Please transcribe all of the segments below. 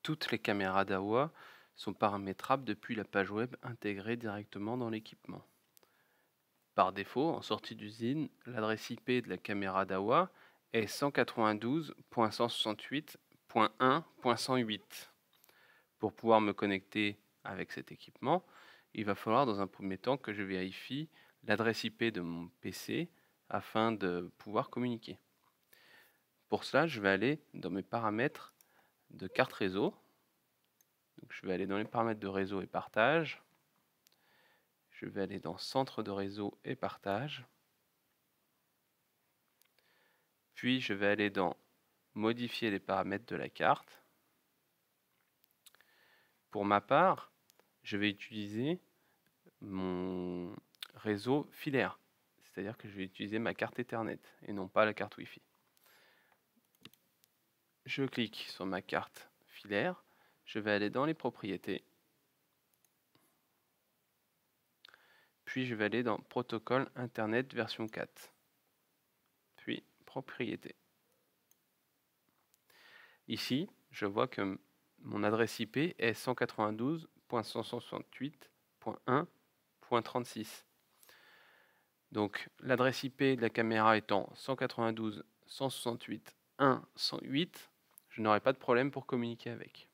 Toutes les caméras d'AWA sont paramétrables depuis la page web intégrée directement dans l'équipement. Par défaut, en sortie d'usine, l'adresse IP de la caméra d'AWA est 192.168.1.108. Pour pouvoir me connecter avec cet équipement, il va falloir dans un premier temps que je vérifie l'adresse IP de mon PC afin de pouvoir communiquer. Pour cela, je vais aller dans mes paramètres de carte réseau. Donc, je vais aller dans les paramètres de réseau et partage. Je vais aller dans centre de réseau et partage. Puis je vais aller dans modifier les paramètres de la carte. Pour ma part, je vais utiliser mon réseau filaire. C'est-à-dire que je vais utiliser ma carte Ethernet et non pas la carte Wi-Fi. Je clique sur ma carte filaire. Je vais aller dans les propriétés. Puis je vais aller dans protocole Internet version 4. Puis propriétés. Ici, je vois que mon adresse IP est 192.168.1.36. Donc l'adresse IP de la caméra étant 192.168.1.108, je n'aurai pas de problème pour communiquer avec.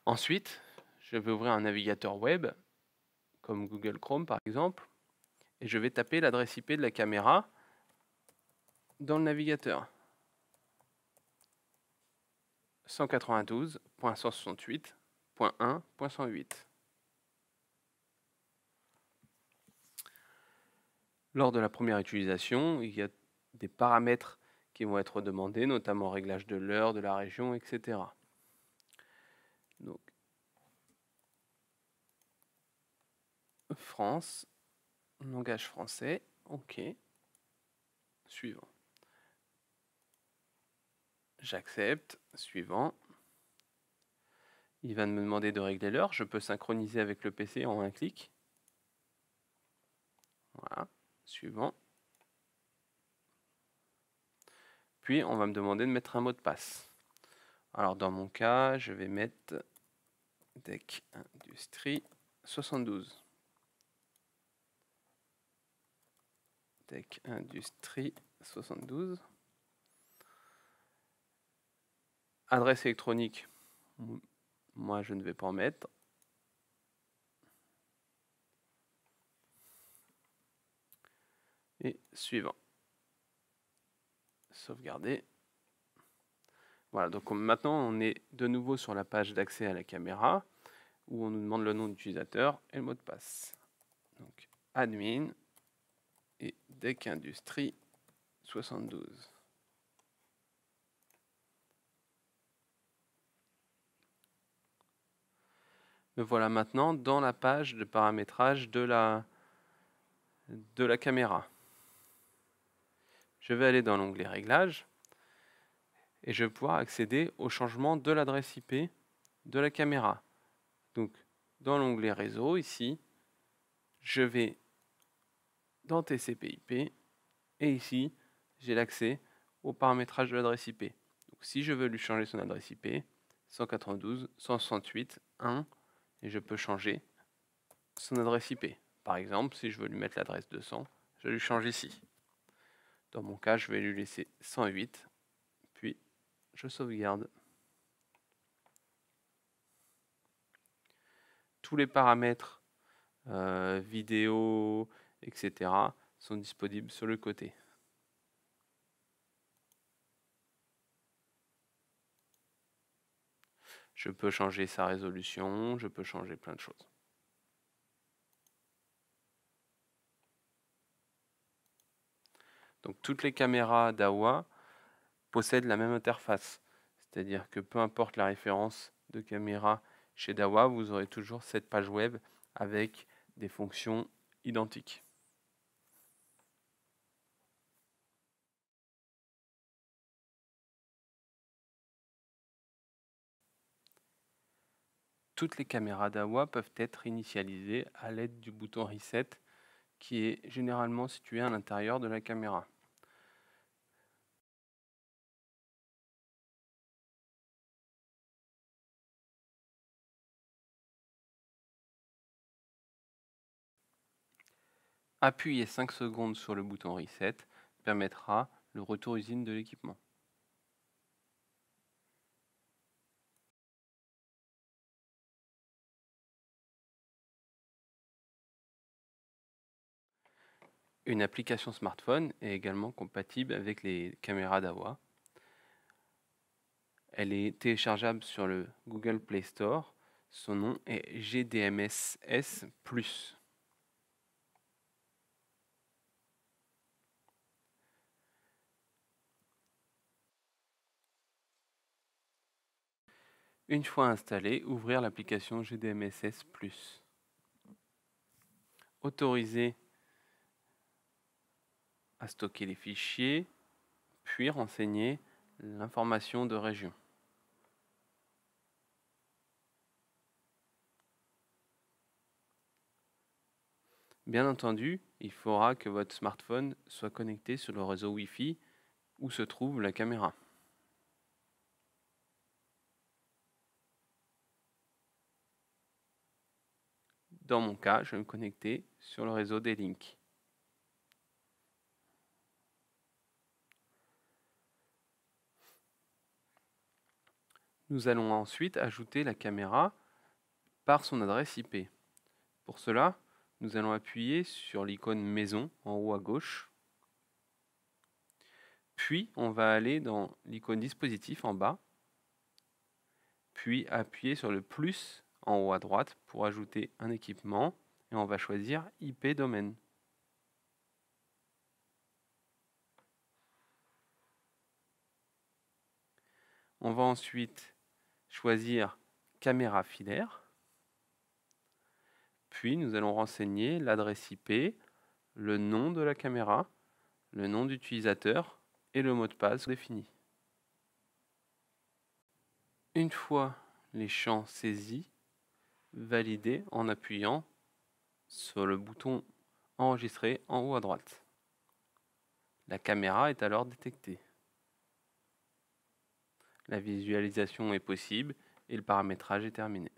Ensuite, je vais ouvrir un navigateur web, comme Google Chrome par exemple, et je vais taper l'adresse IP de la caméra dans le navigateur. 192.168.1.108. Lors de la première utilisation, il y a des paramètres qui vont être demandés, notamment réglage de l'heure, de la région, etc. Donc, France, langage français, OK. Suivant. J'accepte, suivant. Il va me demander de régler l'heure. Je peux synchroniser avec le PC en un clic. Voilà, suivant. Puis, on va me demander de mettre un mot de passe. Alors, dans mon cas, je vais mettre DEC Industrie 72. DEC Industrie 72. Adresse électronique, moi je ne vais pas en mettre. Et suivant. Sauvegarder. Voilà, donc maintenant on est de nouveau sur la page d'accès à la caméra où on nous demande le nom d'utilisateur et le mot de passe. Donc admin et DEC Industrie 72. Me voilà maintenant dans la page de paramétrage de la caméra. Je vais aller dans l'onglet Réglages et je vais pouvoir accéder au changement de l'adresse IP de la caméra. Donc, dans l'onglet Réseau, ici, je vais dans TCP/IP et ici, j'ai l'accès au paramétrage de l'adresse IP. Donc, si je veux lui changer son adresse IP, 192.168.1 et je peux changer son adresse IP. Par exemple, si je veux lui mettre l'adresse 200, je lui change ici. Dans mon cas, je vais lui laisser 108, puis je sauvegarde. Tous les paramètres, vidéo, etc., sont disponibles sur le côté. Je peux changer sa résolution, je peux changer plein de choses. Donc toutes les caméras d'AWA possèdent la même interface. C'est-à-dire que peu importe la référence de caméra chez DAWA, vous aurez toujours cette page web avec des fonctions identiques. Toutes les caméras d'AWA peuvent être initialisées à l'aide du bouton Reset qui est généralement situé à l'intérieur de la caméra. Appuyer 5 secondes sur le bouton Reset permettra le retour usine de l'équipement. Une application smartphone est également compatible avec les caméras Dahua. Elle est téléchargeable sur le Google Play Store. Son nom est GDMS-S+. Une fois installée, ouvrir l'application GDMS-S+. Autoriser à stocker les fichiers, puis renseigner l'information de région. Bien entendu, il faudra que votre smartphone soit connecté sur le réseau Wi-Fi où se trouve la caméra. Dans mon cas, je vais me connecter sur le réseau D-Link. Nous allons ensuite ajouter la caméra par son adresse IP. Pour cela, nous allons appuyer sur l'icône maison en haut à gauche. Puis, on va aller dans l'icône dispositif en bas. Puis, appuyer sur le plus en haut à droite pour ajouter un équipement. Et on va choisir IP domaine. On va ensuite choisir caméra filaire. Puis, nous allons renseigner l'adresse IP, le nom de la caméra, le nom d'utilisateur et le mot de passe défini. Une fois les champs saisis, validez en appuyant sur le bouton Enregistrer en haut à droite. La caméra est alors détectée. La visualisation est possible et le paramétrage est terminé.